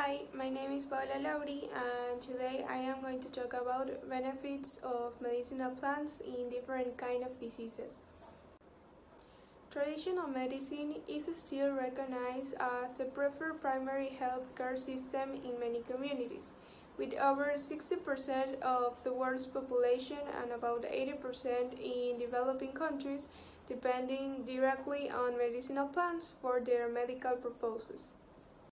Hi, my name is Paola Lauri, and today I am going to talk about benefits of medicinal plants in different kind of diseases. Traditional medicine is still recognized as the preferred primary health care system in many communities, with over 60% of the world's population and about 80% in developing countries depending directly on medicinal plants for their medical purposes.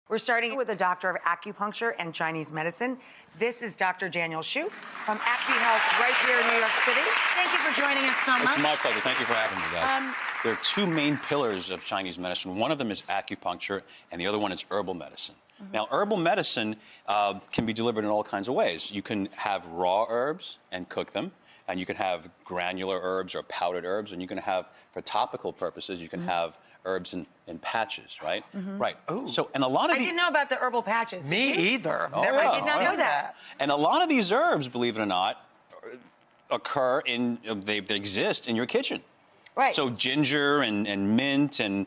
We're starting with a doctor of acupuncture and Chinese medicine. This is Dr. Daniel Shu from AcuHealth right here in New York City. Thank you for joining us so much. It's my pleasure. Thank you for having me, guys. There are two main pillars of Chinese medicine. One of them is acupuncture, and the other one is herbal medicine. Now, herbal medicine can be delivered in all kinds of ways. You can have raw herbs and cook them, and you can have granular herbs or powdered herbs, and you can have, for topical purposes, you can have herbs in patches, right? Right. Ooh. So, and a lot of I didn't know about the herbal patches. Did Me you? either. Oh, Never yeah. I did not know that. And a lot of these herbs, believe it or not, occur in, they exist in your kitchen. Right. So ginger and mint and,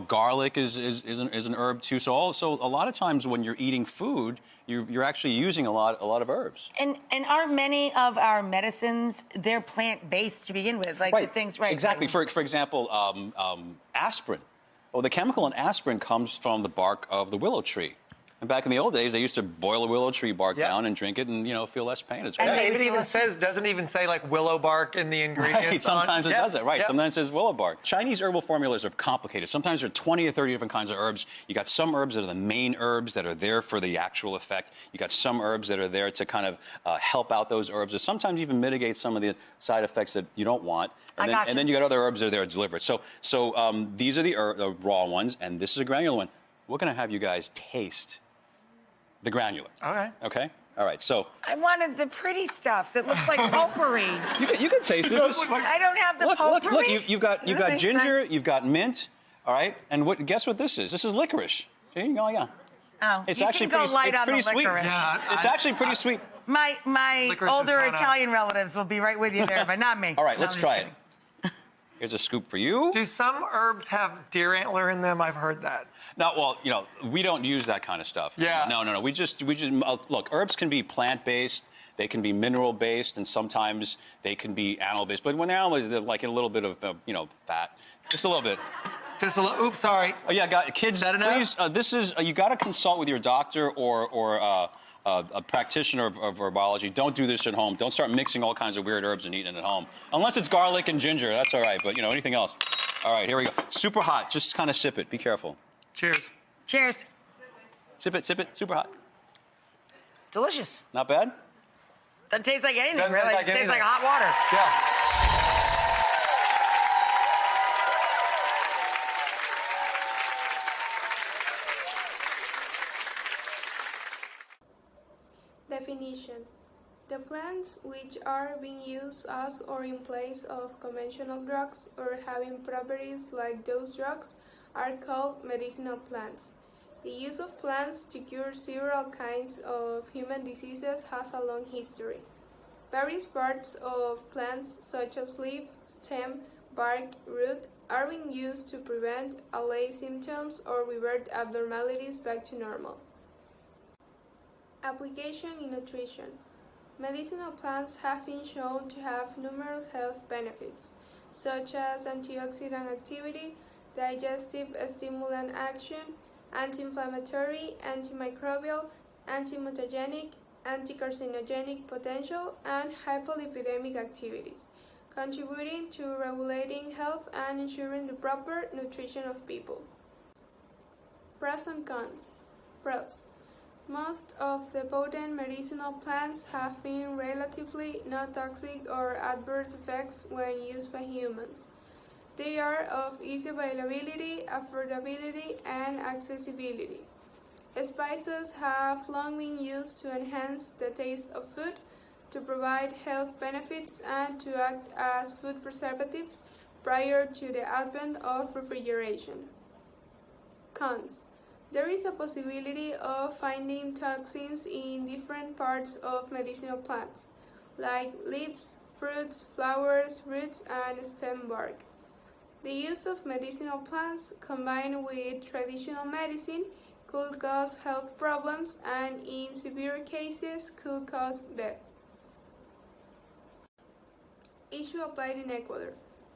garlic is an herb too. So also a lot of times when you're eating food, you're actually using a lot of herbs. And are many of our medicines, they're plant-based to begin with, like the things, right? Exactly. For example, aspirin. Well, the chemical in aspirin comes from the bark of the willow tree. And back in the old days, they used to boil the willow tree bark down and drink it and, feel less pain. It's great. And It doesn't even say like willow bark in the ingredients. Right, sometimes it does it, right. Yep. Sometimes it says willow bark. Chinese herbal formulas are complicated. Sometimes there are 20 or 30 different kinds of herbs. You got some herbs that are the main herbs that are there for the actual effect. You got some herbs that are there to kind of help out those herbs, or sometimes even mitigate some of the side effects that you don't want. And then you got other herbs that are there to deliver it. So these are the raw ones, and this is a granular one. We're going to have you guys taste the granular. Okay? All right, so... I wanted the pretty stuff that looks like potpourri. You can taste this. I don't have the potpourri. Look, you've got ginger, you've got mint, all right? And guess what this is? This is licorice. See? Oh, yeah. Oh, it's you actually can go light on pretty the sweet. licorice. Yeah, It's actually pretty sweet. My Licorice older is kinda- Italian relatives will be right with you there, but not me. All right, No, let's I'm just try kidding. it. Here's a scoop for you. Do some herbs have deer antler in them? I've heard that. No, well, we don't use that kind of stuff. Yeah. No. We just look, herbs can be plant-based, they can be mineral-based, and sometimes they can be animal-based. But when they're animal-based, they're like a little bit of, fat. Just a little bit. Just a little. Oops, sorry. Oh, yeah, kids, please, this is, you got to consult with your doctor or a practitioner of herbology. Don't do this at home. Don't start mixing all kinds of weird herbs and eating it at home. Unless it's garlic and ginger, that's all right. But, anything else. All right, here we go. Super hot. Just kind of sip it. Be careful. Cheers. Cheers. Sip it. Super hot. Delicious. Not bad? Doesn't taste like anything, Doesn't really. taste like It tastes like anything. hot water. Yeah. Definition. The plants which are being used as or in place of conventional drugs or having properties like those drugs are called medicinal plants. The use of plants to cure several kinds of human diseases has a long history. Various parts of plants such as leaf, stem, bark, root are being used to prevent, allay symptoms or revert abnormalities back to normal. Application in nutrition. Medicinal plants have been shown to have numerous health benefits, such as antioxidant activity, digestive stimulant action, anti-inflammatory, antimicrobial, antimutagenic, anticarcinogenic potential, and hypolipidemic activities, contributing to regulating health and ensuring the proper nutrition of people. Pros and cons. Pros. Most of the potent medicinal plants have been relatively not toxic or adverse effects when used by humans. They are of easy availability, affordability, and accessibility. Spices have long been used to enhance the taste of food, to provide health benefits, and to act as food preservatives prior to the advent of refrigeration. Cons. There is a possibility of finding toxins in different parts of medicinal plants, like leaves, fruits, flowers, roots, and stem bark. The use of medicinal plants combined with traditional medicine could cause health problems, and in severe cases could cause death. Issue applied in Ecuador.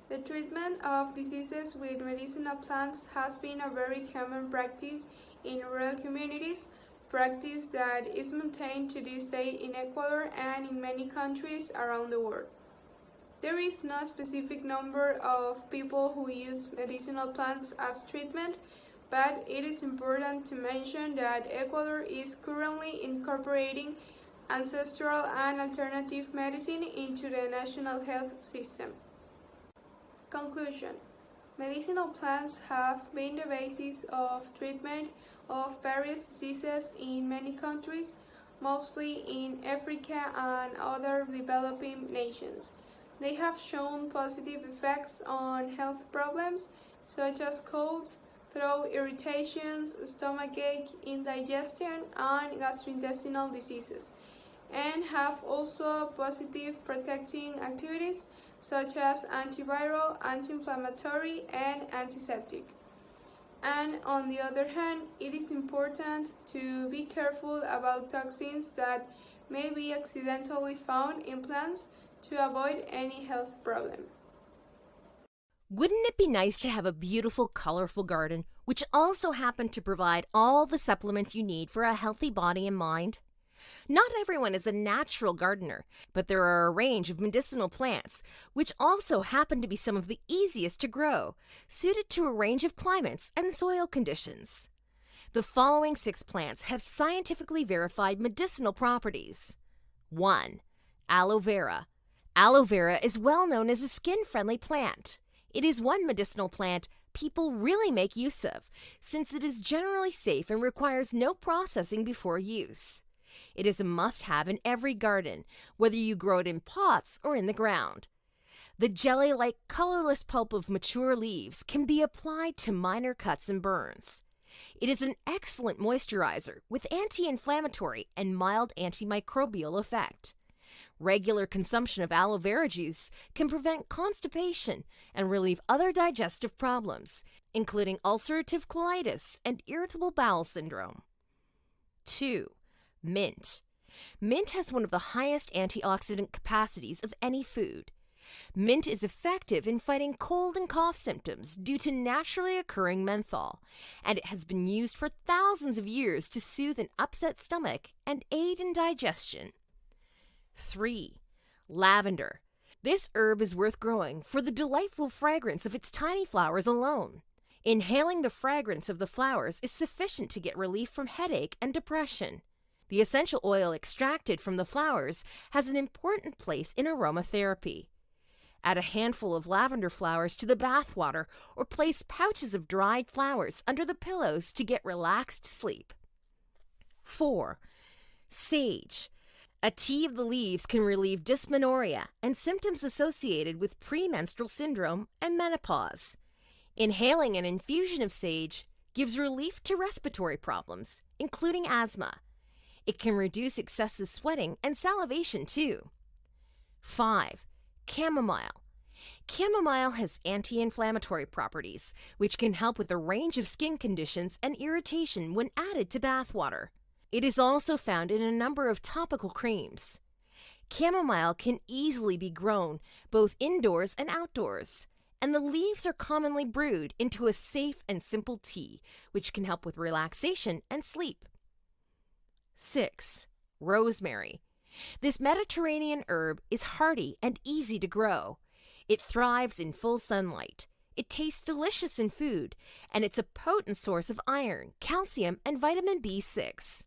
The treatment of diseases with medicinal plants has been a very common practice in rural communities, practice that is maintained to this day in Ecuador and in many countries around the world. There is no specific number of people who use medicinal plants as treatment, but it is important to mention that Ecuador is currently incorporating ancestral and alternative medicine into the national health system. Conclusion. Medicinal plants have been the basis of treatment of various diseases in many countries, mostly in Africa and other developing nations. They have shown positive effects on health problems such as colds, throat irritations, stomachache, indigestion, and gastrointestinal diseases, and have also positive protecting activities such as antiviral, anti-inflammatory, and antiseptic. And on the other hand, it is important to be careful about toxins that may be accidentally found in plants to avoid any health problem. Wouldn't it be nice to have a beautiful, colorful garden, which also happened to provide all the supplements you need for a healthy body and mind? Not everyone is a natural gardener, but there are a range of medicinal plants, which also happen to be some of the easiest to grow, suited to a range of climates and soil conditions. The following 6 plants have scientifically verified medicinal properties. 1. Aloe vera. Aloe vera is well known as a skin-friendly plant. It is one medicinal plant people really make use of, since it is generally safe and requires no processing before use. It is a must-have in every garden, whether you grow it in pots or in the ground. The jelly-like colorless pulp of mature leaves can be applied to minor cuts and burns. It is an excellent moisturizer with anti-inflammatory and mild antimicrobial effect. Regular consumption of aloe vera juice can prevent constipation and relieve other digestive problems, including ulcerative colitis and irritable bowel syndrome. 2. Mint. Mint has one of the highest antioxidant capacities of any food. Mint is effective in fighting cold and cough symptoms due to naturally occurring menthol, and it has been used for thousands of years to soothe an upset stomach and aid in digestion. 3. Lavender. This herb is worth growing for the delightful fragrance of its tiny flowers alone. Inhaling the fragrance of the flowers is sufficient to get relief from headache and depression. The essential oil extracted from the flowers has an important place in aromatherapy. Add a handful of lavender flowers to the bath water or place pouches of dried flowers under the pillows to get relaxed sleep. 4. Sage. A tea of the leaves can relieve dysmenorrhea and symptoms associated with premenstrual syndrome and menopause. Inhaling an infusion of sage gives relief to respiratory problems, including asthma. It can reduce excessive sweating and salivation too. 5. Chamomile. Chamomile has anti-inflammatory properties, which can help with a range of skin conditions and irritation when added to bath water. It is also found in a number of topical creams. Chamomile can easily be grown both indoors and outdoors, and the leaves are commonly brewed into a safe and simple tea, which can help with relaxation and sleep. 6. Rosemary. This Mediterranean herb is hardy and easy to grow. It thrives in full sunlight. It tastes delicious in food, and it's a potent source of iron, calcium, and vitamin B6.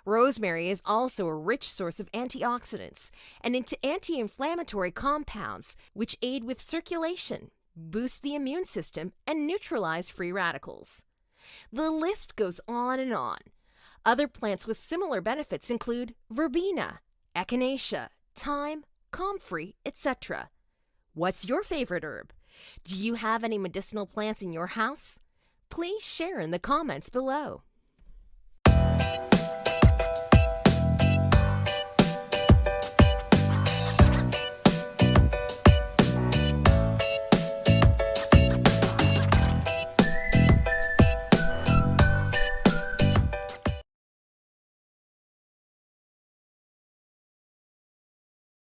Rosemary is also a rich source of antioxidants and anti-inflammatory compounds, which aid with circulation, boost the immune system, and neutralize free radicals. The list goes on and on. Other plants with similar benefits include verbena, echinacea, thyme, comfrey, etc. What's your favorite herb? Do you have any medicinal plants in your house? Please share in the comments below.